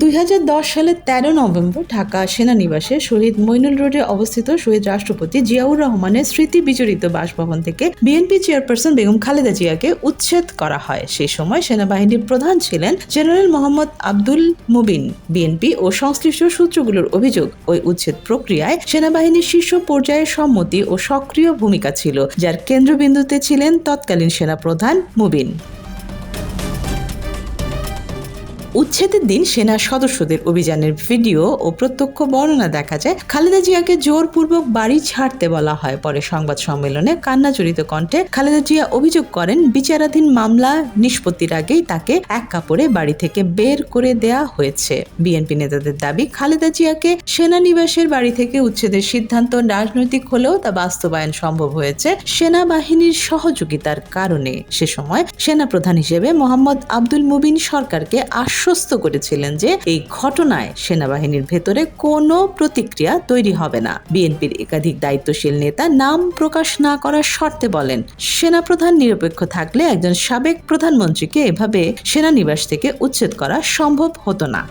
2010 সালের 13 নভেম্বর ঢাকা সেনানিবাসে শহীদ মইনুল রোডে অবস্থিত শহীদ রাষ্ট্রপতি জিয়াউর রহমানের স্মৃতি বিজড়িত বাসভবন থেকে বিএনপি চেয়ারপারসন বেগম খালেদা জিয়াকে উচ্ছেদ করা হয়। সেই সময় সেনাবাহিনীর প্রধান ছিলেন জেনারেল মোহাম্মদ আব্দুল মুবিন। বিএনপি ও সংশ্লিষ্ট সূত্রগুলোর অভিযোগ, ওই উচ্ছেদ প্রক্রিয়ায় সেনাবাহিনীর শীর্ষ পর্যায়ের সম্মতি ও সক্রিয় ভূমিকা ছিল, যার কেন্দ্রবিন্দুতে ছিলেন তৎকালীন সেনাপ্রধান মুবিন। উচ্ছেদের দিন সেনা সদস্যদের অভিযানের ভিডিও ও প্রত্যক্ষ বর্ণনা দেখা যায়। খালেদা জিয়াকে জোরপূর্বক বাড়ি ছাড়তে বলা হয়। পরে সংবাদ সম্মেলনে কান্নাজড়িত কণ্ঠে খালেদা জিয়া অভিযোগ করেন, বিচারাধীন মামলা নিষ্পত্তির আগেই তাকে এক কাপড়ে বাড়ি থেকে বের করে দেয়া হয়েছে। বিএনপি নেতাদের দাবি, খালেদা জিয়াকে সেনানিবাসের বাড়ি থেকে উচ্ছেদের সিদ্ধান্ত রাজনৈতিক হলেও তা বাস্তবায়ন সম্ভব হয়েছে সেনাবাহিনীর সহযোগিতার কারণে। সে সময় সেনাপ্রধান হিসেবে মোহাম্মদ আব্দুল মুবিন সরকারকে আশ্বস্ত করেছিলেন যে এই ঘটনায় সেনাবাহিনীর ভেতরে কোনো প্রতিক্রিয়া তৈরি হবে না। বিএনপির একাধিক দায়িত্বশীল নেতা নাম প্রকাশ না করার শর্তে বলেন, সেনাপ্রধান নিরপেক্ষ থাকলে একজন সাবেক প্রধানমন্ত্রীকে এভাবে সেনানিবাস থেকে উচ্ছেদ করা সম্ভব হতো না।